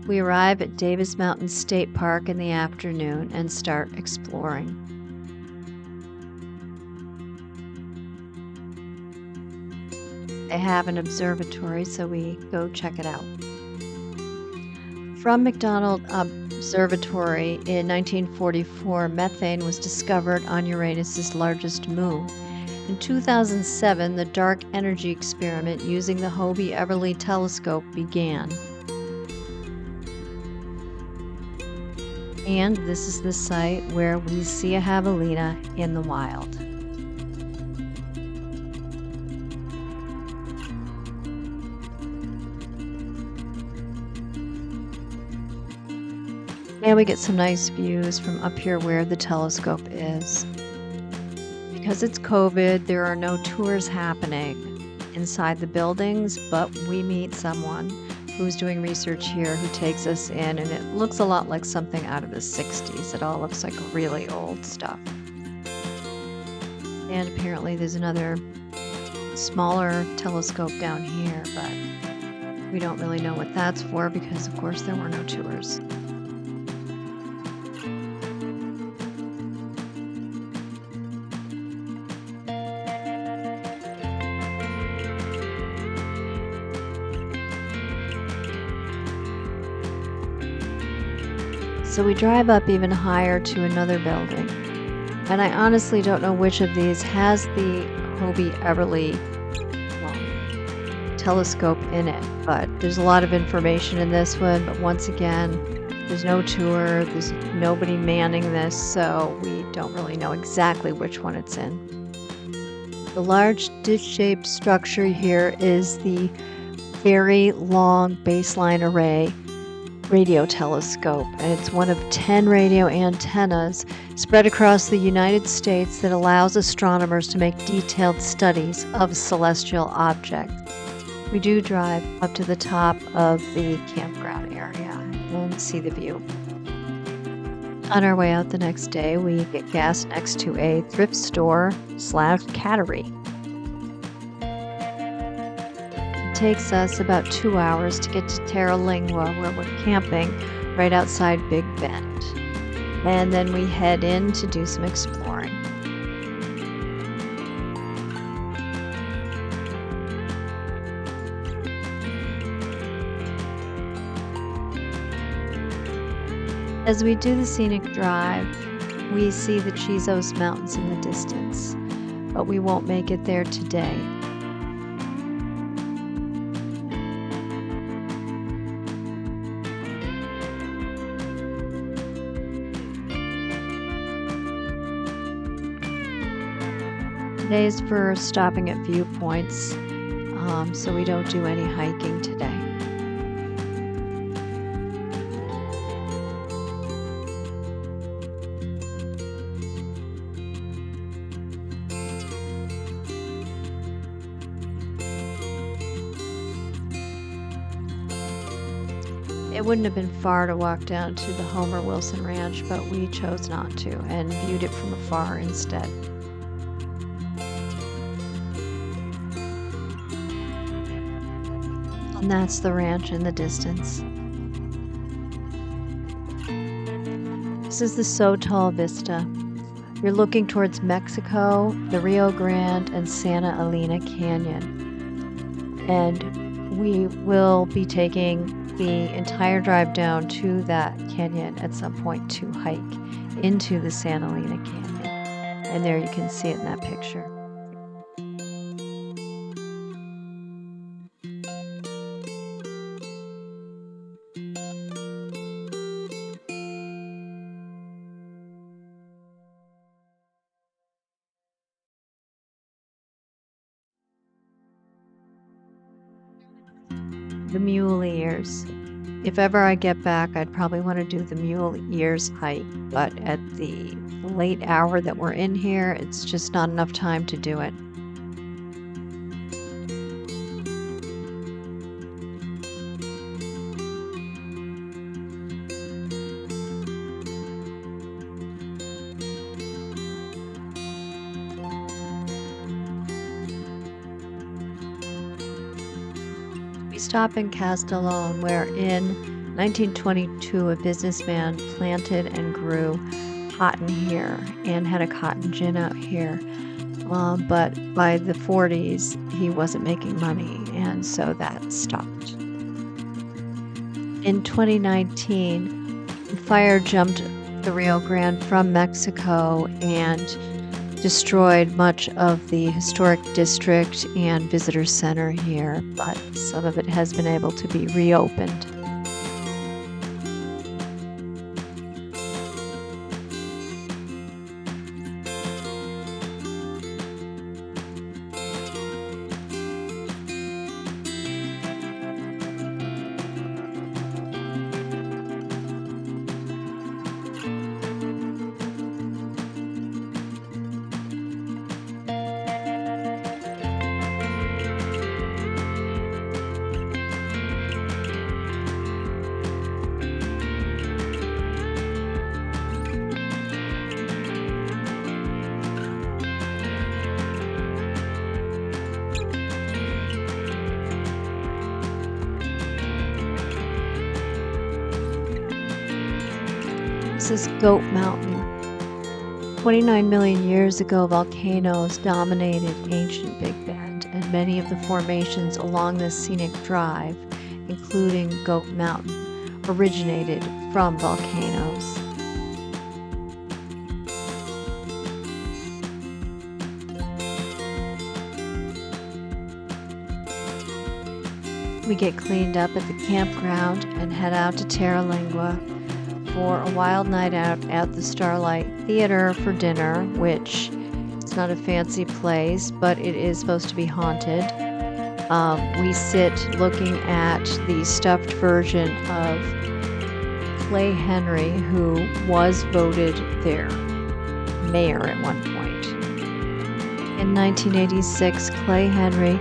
We arrive at Davis Mountain State Park in the afternoon and start exploring. They have an observatory, so we go check it out. From McDonald Observatory in 1944, methane was discovered on Uranus's largest moon. In 2007, the dark energy experiment using the Hobie-Everly telescope began. And this is the site where we see a javelina in the wild. And we get some nice views from up here where the telescope is. Because it's COVID, there are no tours happening inside the buildings, but we meet someone who's doing research here who takes us in, and it looks a lot like something out of the 60s. It all looks like really old stuff. And apparently there's another smaller telescope down here, but we don't really know what that's for because, of course, there were no tours. So we drive up even higher to another building. And I honestly don't know which of these has the Hobie-Everly telescope in it, but there's a lot of information in this one. But once again, there's no tour, there's nobody manning this, so we don't really know exactly which one it's in. The large dish-shaped structure here is the Very Long Baseline Array radio telescope, and it's one of 10 radio antennas spread across the United States that allows astronomers to make detailed studies of celestial objects. We do drive up to the top of the campground area and see the view. On our way out the next day, we get gas next to a thrift store/cattery. Takes us about 2 hours to get to Terlingua, where we're camping right outside Big Bend. And then we head in to do some exploring. As we do the scenic drive, we see the Chizos Mountains in the distance, but we won't make it there today. Today's for stopping at viewpoints, so we don't do any hiking today. It wouldn't have been far to walk down to the Homer Wilson Ranch, but we chose not to and viewed it from afar instead. And that's the ranch in the distance. This is the Sotol Vista. You're looking towards Mexico, the Rio Grande, and Santa Elena Canyon. And we will be taking the entire drive down to that canyon at some point to hike into the Santa Elena Canyon. And there you can see it in that picture. The Mule Ears. If ever I get back, I'd probably want to do the Mule Ears hike, but at the late hour that we're in here, it's just not enough time to do it. We stop in Castellón, where in 1922, a businessman planted and grew cotton here and had a cotton gin out here. But by the 40s, he wasn't making money, and so that stopped. In 2019, fire jumped the Rio Grande from Mexico and destroyed much of the historic district and visitor center here, but some of it has been able to be reopened. This is Goat Mountain. 29 million years ago, volcanoes dominated ancient Big Bend, and many of the formations along this scenic drive, including Goat Mountain, originated from volcanoes. We get cleaned up at the campground and head out to Terlingua for a wild night out at the Starlight Theater for dinner, which is not a fancy place, but it is supposed to be haunted. We sit looking at the stuffed version of Clay Henry, who was voted their mayor at one point. In 1986, Clay Henry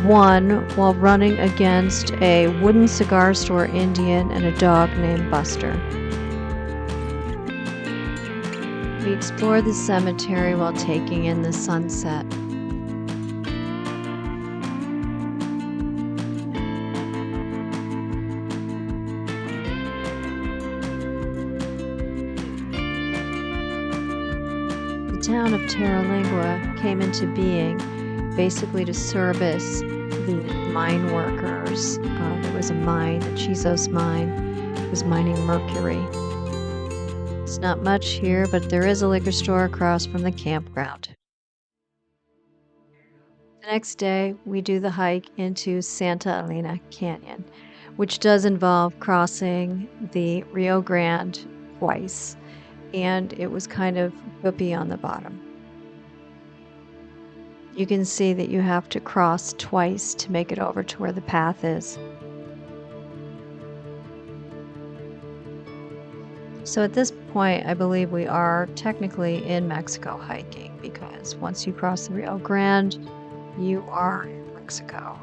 won while running against a wooden cigar store Indian and a dog named Buster. We explore the cemetery while taking in the sunset. The town of Terlingua came into being basically to service the mine workers. There was a mine, the Chisos mine, it was mining mercury. It's not much here, but there is a liquor store across from the campground. The next day, we do the hike into Santa Elena Canyon, which does involve crossing the Rio Grande twice, and it was kind of goopy on the bottom. You can see that you have to cross twice to make it over to where the path is. So at this point, I believe we are technically in Mexico hiking, because once you cross the Rio Grande, you are in Mexico.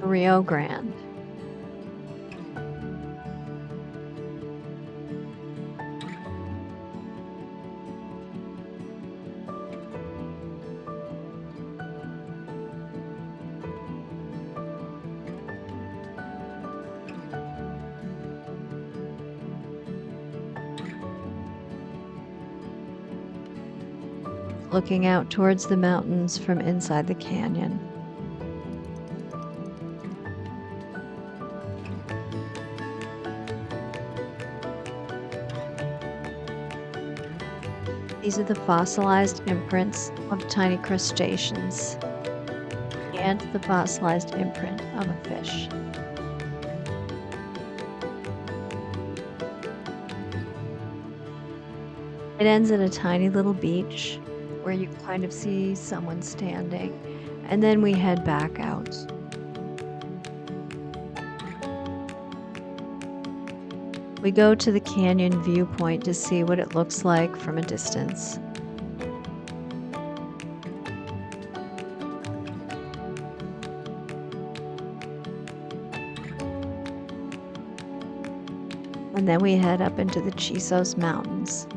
Rio Grande. Looking out towards the mountains from inside the canyon. These are the fossilized imprints of tiny crustaceans and the fossilized imprint of a fish. It ends at a tiny little beach where you kind of see someone standing, and then we head back out. We go to the canyon viewpoint to see what it looks like from a distance. And then we head up into the Chisos Mountains.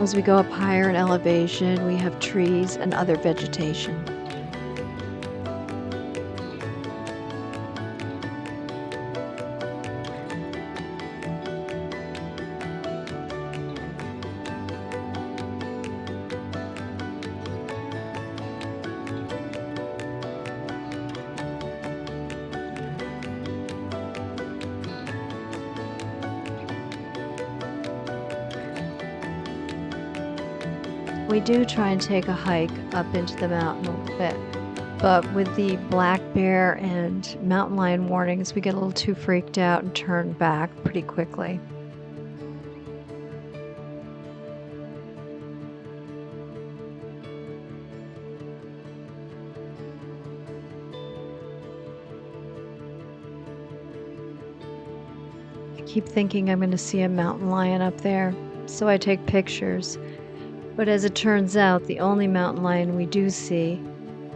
As we go up higher in elevation, we have trees and other vegetation. We do try and take a hike up into the mountain a little bit, but with the black bear and mountain lion warnings, we get a little too freaked out and turn back pretty quickly. I keep thinking I'm going to see a mountain lion up there, so I take pictures. But as it turns out, the only mountain lion we do see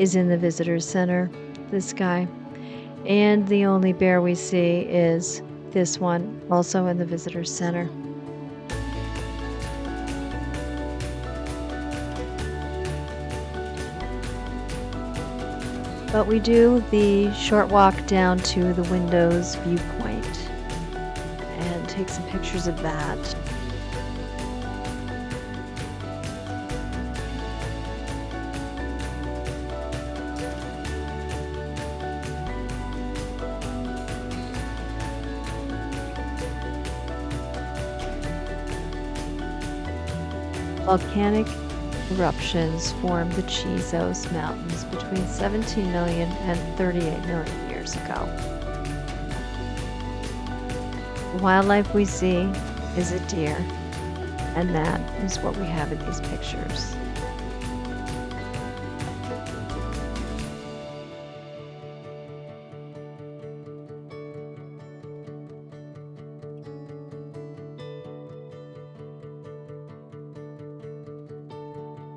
is in the visitor center, this guy. And the only bear we see is this one, also in the visitor center. But we do the short walk down to the windows viewpoint and take some pictures of that. Volcanic eruptions formed the Chisos Mountains between 17 million and 38 million years ago. The wildlife we see is a deer, and that is what we have in these pictures.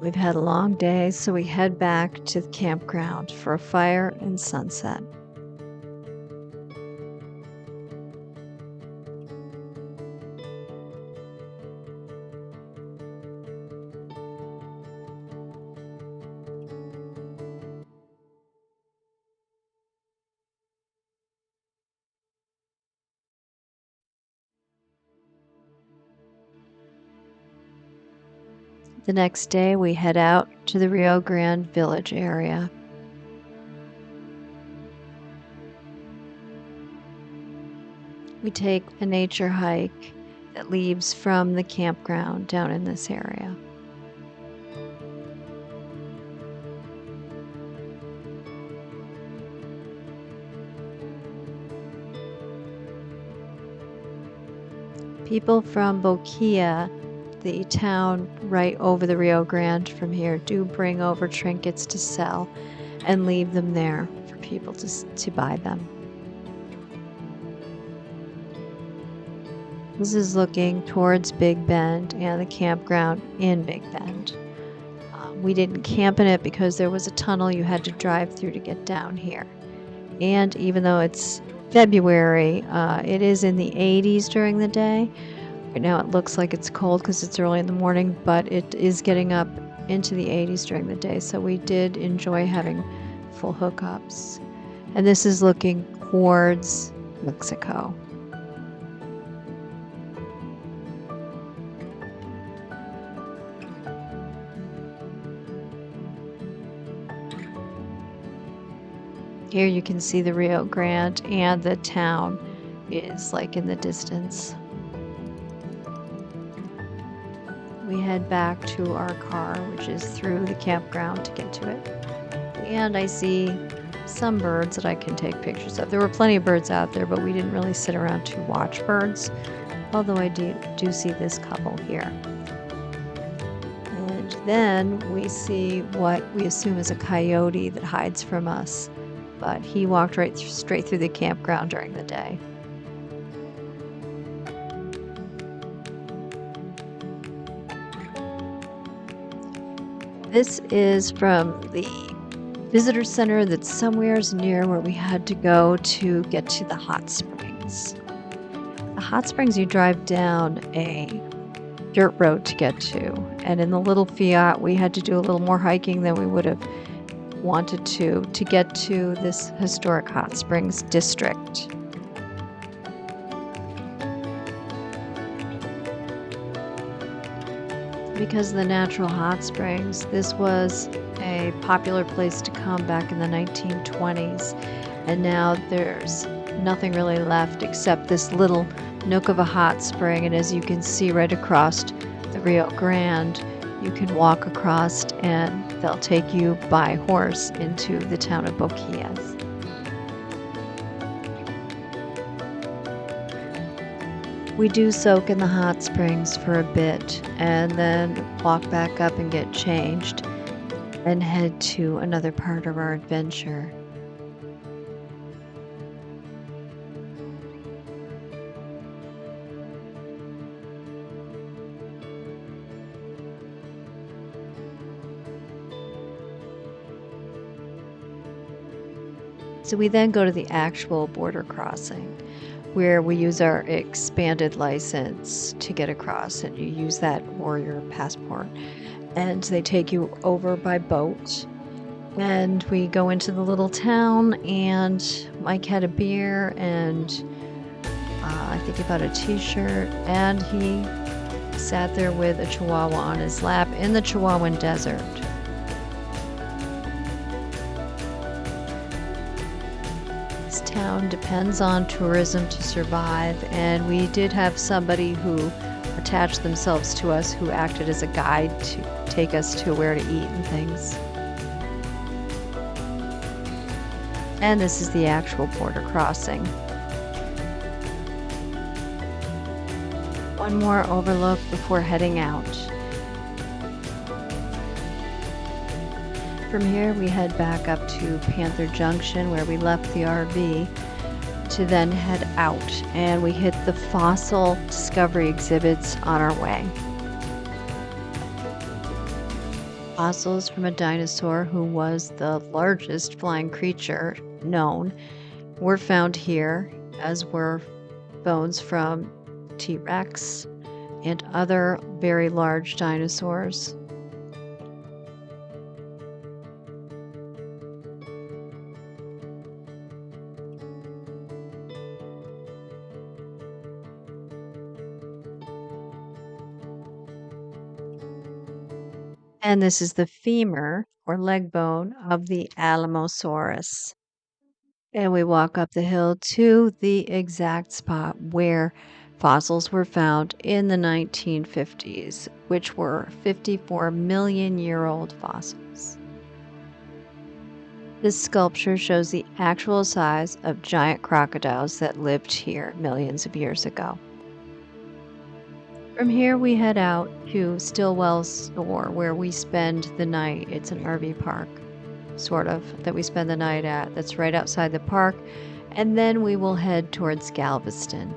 We've had a long day, so we head back to the campground for a fire and sunset. The next day, we head out to the Rio Grande Village area. We take a nature hike that leads from the campground down in this area. People from Boquillas, the town right over the Rio Grande from here, do bring over trinkets to sell and leave them there for people to buy them. This is looking towards Big Bend and the campground in Big Bend. We didn't camp in it because there was a tunnel you had to drive through to get down here. And even though it's February, it is in the 80s during the day. Right now it looks like it's cold because it's early in the morning, but it is getting up into the 80s during the day, so we did enjoy having full hookups. And this is looking towards Mexico. Here you can see the Rio Grande, and the town is like in the distance. We head back to our car, which is through the campground to get to it. And I see some birds that I can take pictures of. There were plenty of birds out there, but we didn't really sit around to watch birds, although I do see this couple here. And then we see what we assume is a coyote that hides from us but he walked straight through the campground during the day. This is from the visitor center that's somewheres near where we had to go to get to the hot springs. The hot springs, you drive down a dirt road to get to, and in the little Fiat, we had to do a little more hiking than we would have wanted to get to this historic hot springs district. Because of the natural hot springs, this was a popular place to come back in the 1920s, and now there's nothing really left except this little nook of a hot spring, and as you can see right across the Rio Grande, you can walk across and they'll take you by horse into the town of Boquillas. We do soak in the hot springs for a bit and then walk back up and get changed and head to another part of our adventure. So we then go to the actual border crossing, where we use our expanded license to get across, and you use that or your passport, and they take you over by boat, and we go into the little town, and Mike had a beer and I think about a t-shirt, and he sat there with a chihuahua on his lap in the Chihuahuan desert. Town depends on tourism to survive, and we did have somebody who attached themselves to us who acted as a guide to take us to where to eat and things. And this is the actual border crossing. One more overlook before heading out. From here, we head back up to Panther Junction, where we left the RV, to then head out, and we hit the fossil discovery exhibits on our way. Fossils from a dinosaur who was the largest flying creature known were found here, as were bones from T-Rex and other very large dinosaurs. And this is the femur or leg bone of the Alamosaurus. And we walk up the hill to the exact spot where fossils were found in the 1950s, which were 54 million-year-old fossils. This sculpture shows the actual size of giant crocodiles that lived here millions of years ago. From here, we head out to Stillwell's store, where we spend the night. It's an RV park, sort of, that we spend the night at. That's right outside the park. And then we will head towards Galveston.